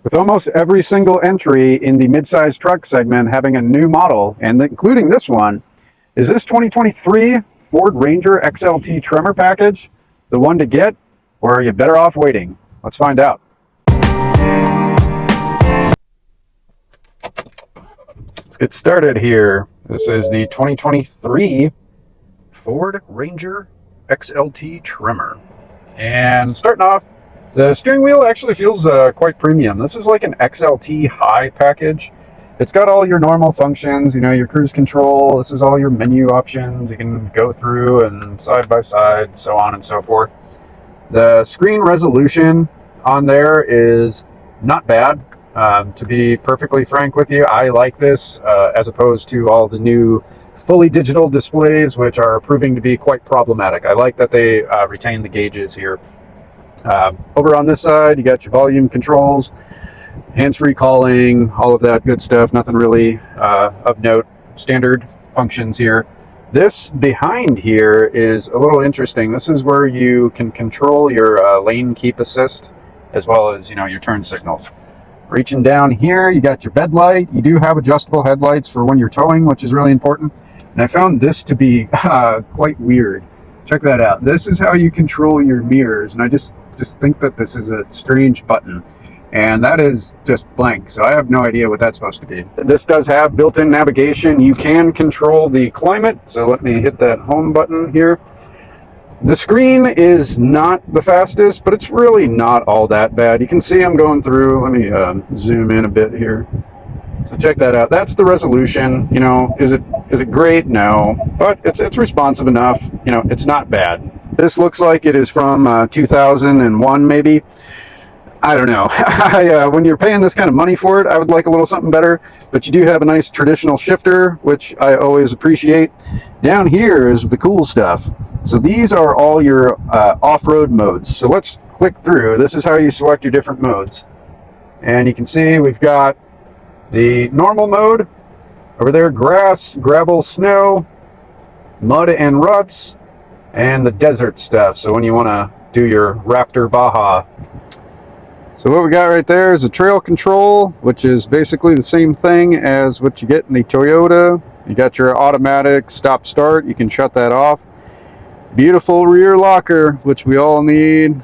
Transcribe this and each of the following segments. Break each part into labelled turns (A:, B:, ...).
A: With almost every single entry in the midsize truck segment having a new model, and including this one, is this 2023 Ford Ranger XLT Tremor package the one to get, or are you better off waiting? Let's find out. Let's get started here. This is the 2023 Ford Ranger XLT Tremor. And starting off, the steering wheel actually feels quite premium. This is like an XLT high package. It's got all your normal functions, you know, your cruise control. This is all your menu options. You can go through and side by side, so on and so forth. The screen resolution on there is not bad. To be perfectly frank with you, I like this as opposed to all the new fully digital displays, which are proving to be quite problematic. I like that they retain the gauges here. Over on this side, you got your volume controls, hands-free calling, all of that good stuff. Nothing really of note. Standard functions here. This behind here is a little interesting. This is where you can control your lane keep assist as well as, you know, your turn signals. Reaching down here, you got your bed light. You do have adjustable headlights for when you're towing, which is really important. And I found this to be quite weird. Check that out. This is how you control your mirrors, and I just think that this is a strange button, and that is just blank, so I have no idea what that's supposed to be. This does have built-in navigation. You can control the climate, so let me hit that home button here. The screen is not the fastest, but it's really not all that bad. You can see I'm going through. Let me zoom in a bit here. So check that out. That's the resolution. You know, is it great? No, but it's responsive enough. You know, it's not bad. This looks like it is from 2001, maybe. I don't know. When you're paying this kind of money for it, I would like a little something better. But you do have a nice traditional shifter, which I always appreciate. Down here is the cool stuff. So these are all your off-road modes. So let's click through. This is how you select your different modes. And you can see we've got the normal mode. Over there, grass, gravel, snow, mud and ruts, and the desert stuff. So when you want to do your Raptor Baja. So what we got right there is a trail control, which is basically the same thing as what you get in the Toyota. You got your automatic stop start. You can shut that off. Beautiful rear locker, which we all need.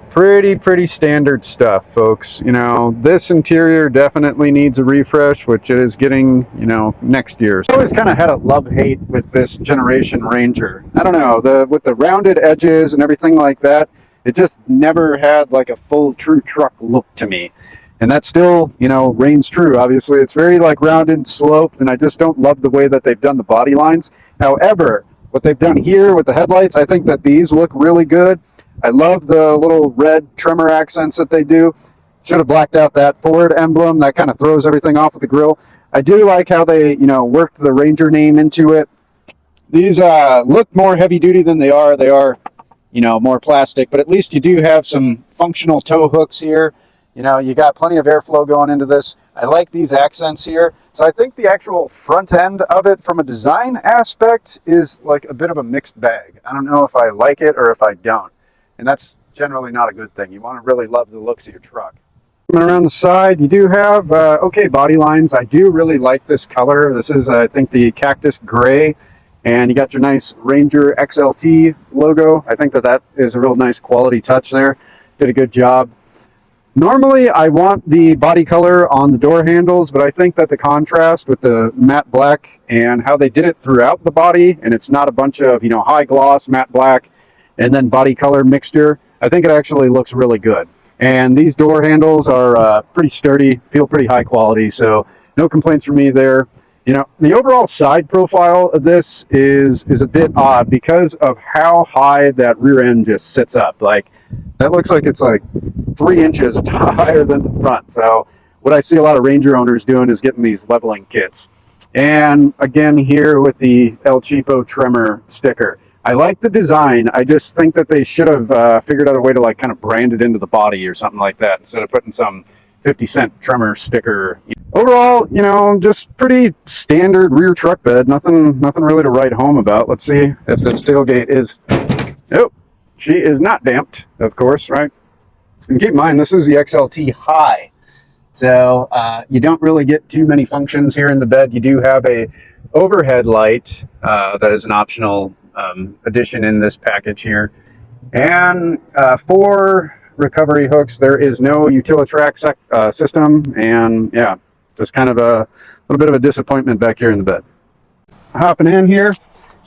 A: Pretty standard stuff, folks. You know, this interior definitely needs a refresh, which it is getting, you know, next year. So I always kind of had a love-hate with this generation Ranger. I don't know, with the rounded edges and everything like that, it just never had like a full true truck look to me. And that still, you know, reigns true. Obviously, it's very like rounded, sloped, and I just don't love the way that they've done the body lines. However, what they've done here with the headlights, I think that these look really good. I love the little red Tremor accents that they do. Should have blacked out that Ford emblem. That kind of throws everything off with the grille. I do like how they, you know, worked the Ranger name into it. These look more heavy duty than they are. They are, you know, more plastic, but at least you do have some functional tow hooks here. You know, you got plenty of airflow going into this. I like these accents here. So I think the actual front end of it from a design aspect is like a bit of a mixed bag. I don't know if I like it or if I don't. And that's generally not a good thing. You want to really love the looks of your truck. Coming around the side, you do have okay body lines. I do really like this color. This is, I think, the cactus gray. And you got your nice Ranger XLT logo. I think that is a real nice quality touch there. Did a good job. Normally, I want the body color on the door handles, but I think that the contrast with the matte black and how they did it throughout the body, and it's not a bunch of, you know, high gloss, matte black, and then body color mixture, I think it actually looks really good. And these door handles are pretty sturdy, feel pretty high quality, so no complaints from me there. You know, the overall side profile of this is a bit odd because of how high that rear end just sits up. Like, that looks like it's like 3 inches higher than the front. So what I see a lot of Ranger owners doing is getting these leveling kits. And again, here with the El Cheapo Tremor sticker. I like the design. I just think that they should have figured out a way to like kind of brand it into the body or something like that instead of putting some 50-cent Tremor sticker. Overall, you know, just pretty standard rear truck bed. Nothing really to write home about. Let's see if this tailgate is... Nope, she is not damped, of course, right? And keep in mind, this is the XLT High. So you don't really get too many functions here in the bed. You do have a overhead light that is an optional addition in this package here. And for recovery hooks, there is no Utilitrack system. And yeah, just kind of a little bit of a disappointment back here in the bed. Hopping in here.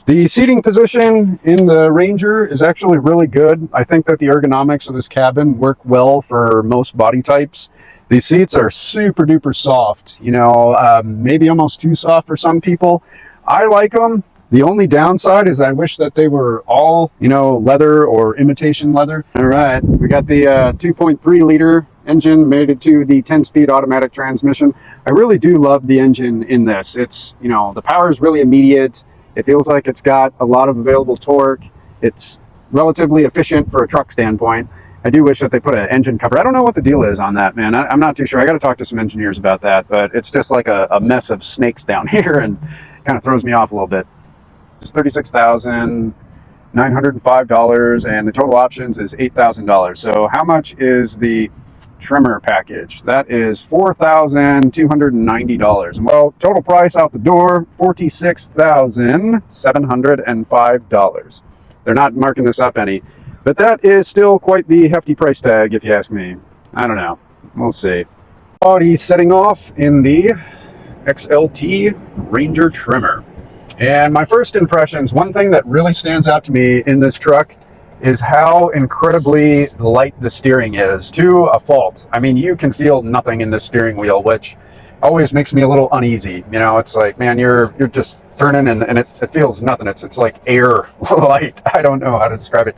A: The seating position in the Ranger is actually really good. I think that the ergonomics of this cabin work well for most body types. These seats are super duper soft, you know, maybe almost too soft for some people. I like them. The only downside is I wish that they were all, you know, leather or imitation leather. All right, we got the 2.3 liter engine mated to the 10-speed automatic transmission. I really do love the engine in this. It's, you know, the power is really immediate. It feels like it's got a lot of available torque. It's relatively efficient for a truck standpoint. I do wish that they put an engine cover. I don't know what the deal is on that, man. I'm not too sure. I got to talk to some engineers about that, but it's just like a mess of snakes down here and kind of throws me off a little bit. It's $36,905 and the total options is $8,000. So how much is the Tremor package? That is $4,290. Well, total price out the door, $46,705. They're not marking this up any, but that is still quite the hefty price tag if you ask me. I don't know. We'll see. Already setting off in the XLT Ranger Tremor. And my first impressions, one thing that really stands out to me in this truck is how incredibly light the steering is, to a fault. I mean, you can feel nothing in the steering wheel, which always makes me a little uneasy. You know, it's like, man, you're just turning and it feels nothing. It's like air light. I don't know how to describe it.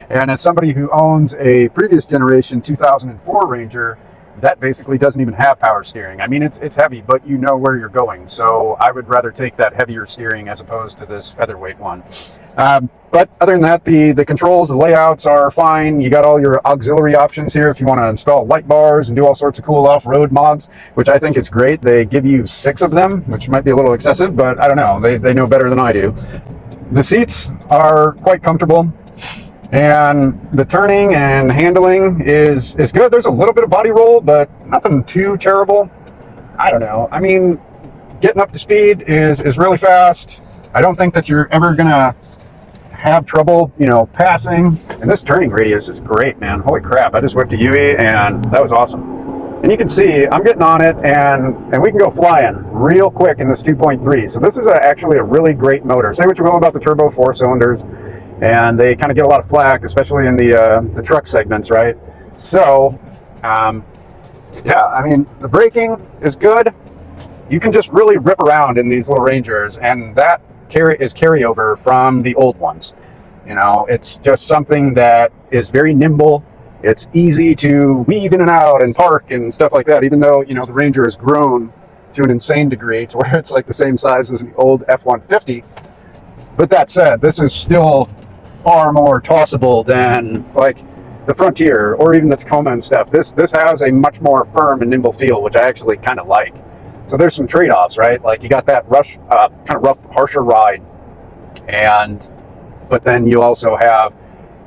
A: And as somebody who owns a previous generation 2004 Ranger, that basically doesn't even have power steering. I mean, it's heavy, but you know where you're going. So I would rather take that heavier steering as opposed to this featherweight one. But other than that, the controls, the layouts are fine. You got all your auxiliary options here if you want to install light bars and do all sorts of cool off-road mods, which I think is great. They give you 6 of them, which might be a little excessive, but I don't know. They know better than I do. The seats are quite comfortable. And the turning and handling is good. There's a little bit of body roll, but nothing too terrible. I don't know. I mean, getting up to speed is really fast. I don't think that you're ever gonna have trouble, you know, passing. And this turning radius is great, man. Holy crap. I just whipped a UE and that was awesome. And you can see I'm getting on it and we can go flying real quick in this 2.3. So this is actually a really great motor. Say what you will about the turbo 4 cylinders. And they kind of get a lot of flack, especially in the truck segments, right? So, yeah, I mean, the braking is good. You can just really rip around in these little Rangers, and that is carryover from the old ones. You know, it's just something that is very nimble. It's easy to weave in and out and park and stuff like that, even though, you know, the Ranger has grown to an insane degree to where it's like the same size as the old F-150. But that said, this is still far more tossable than like the Frontier or even the Tacoma and stuff. This has a much more firm and nimble feel, which I actually kind of like. So there's some trade-offs, right? Like you got that kind of rough, harsher ride, but then you also have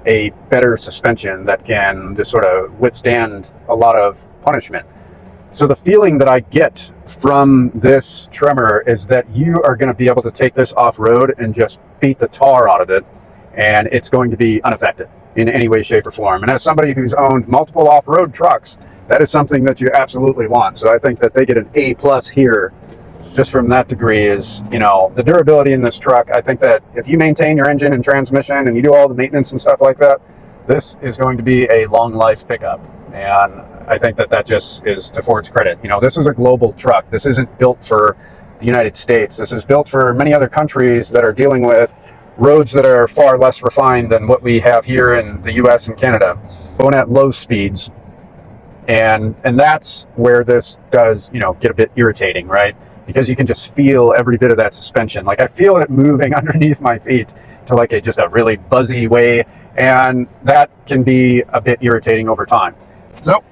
A: a better suspension that can just sort of withstand a lot of punishment. So the feeling that I get from this Tremor is that you are going to be able to take this off-road and just beat the tar out of it, and it's going to be unaffected in any way, shape, or form. And as somebody who's owned multiple off-road trucks, that is something that you absolutely want. So I think that they get an A+ here just from that degree is, you know, the durability in this truck. I think that if you maintain your engine and transmission and you do all the maintenance and stuff like that, this is going to be a long life pickup. And I think that that just is to Ford's credit. You know, this is a global truck. This isn't built for the United States. This is built for many other countries that are dealing with roads that are far less refined than what we have here in the US and Canada, going at low speeds. And that's where this does, you know, get a bit irritating, right? Because you can just feel every bit of that suspension. Like I feel it moving underneath my feet to like just a really buzzy way. And that can be a bit irritating over time. So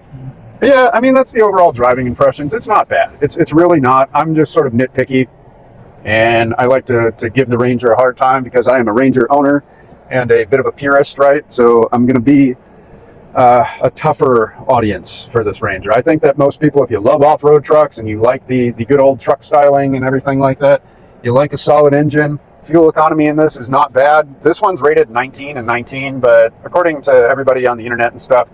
A: yeah, I mean, that's the overall driving impressions. It's not bad. It's really not. I'm just sort of nitpicky. And I like to give the Ranger a hard time because I am a Ranger owner and a bit of a purist, right? So I'm going to be a tougher audience for this Ranger. I think that most people, if you love off-road trucks and you like the good old truck styling and everything like that, you like a solid engine. Fuel economy in this is not bad. This one's rated 19 and 19, but according to everybody on the internet and stuff,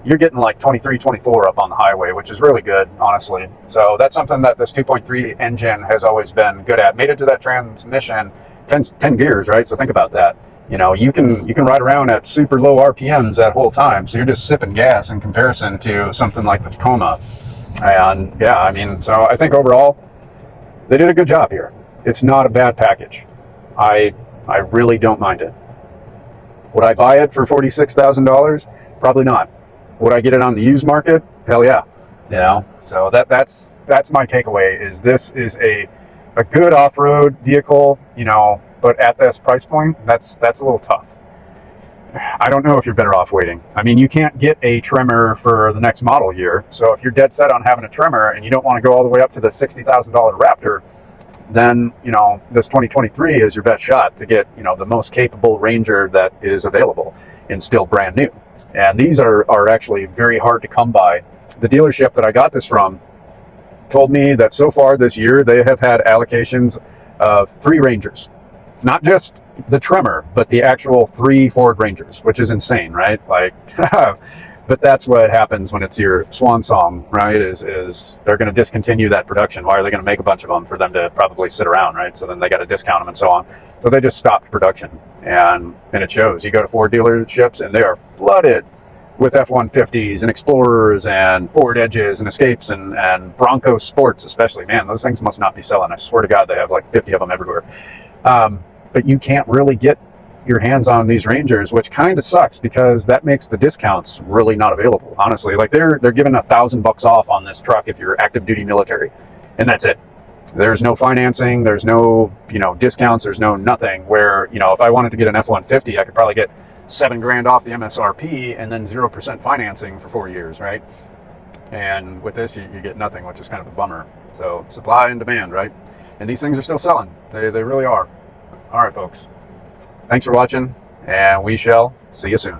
A: you're getting like 23, 24 up on the highway, which is really good, honestly. So that's something that this 2.3 engine has always been good at. Made it to that transmission, 10 gears, right? So think about that. You know, you can ride around at super low RPMs that whole time. So you're just sipping gas in comparison to something like the Tacoma. And yeah, I mean, so I think overall, they did a good job here. It's not a bad package. I really don't mind it. Would I buy it for $46,000? Probably not. Would I get it on the used market? Hell yeah. You know, so that's my takeaway. Is this is a good off-road vehicle, you know, but at this price point, that's a little tough. I don't know if you're better off waiting. I mean, you can't get a Tremor for the next model year. So if you're dead set on having a Tremor and you don't want to go all the way up to the $60,000 Raptor, then, you know, this 2023 is your best shot to get, you know, the most capable Ranger that is available and still brand new. And these are actually very hard to come by. The dealership that I got this from told me that so far this year, they have had allocations of 3 Rangers. Not just the Tremor, but the actual 3 Ford Rangers, which is insane, right? Like, but that's what happens when it's your swan song, right? Is they're going to discontinue that production. Why are they going to make a bunch of them for them to probably sit around, right? So then they got to discount them and so on. So they just stopped production, and it shows. You go to Ford dealerships, and they are flooded with F-150s and Explorers and Ford Edges and Escapes and Bronco Sports, especially. Man, those things must not be selling. I swear to God, they have like 50 of them everywhere. But you can't really get your hands on these Rangers, which kind of sucks because that makes the discounts really not available. Honestly, like they're giving $1,000 off on this truck if you're active duty military, and that's it. There's no financing, there's no, you know, discounts, there's no nothing. Where, you know, if I wanted to get an F-150, I could probably get $7,000 off the MSRP and then 0% financing for 4 years, right? And with this, you get nothing, which is kind of a bummer. So supply and demand, right? And these things are still selling. They really are. All right, folks. Thanks for watching, and we shall see you soon.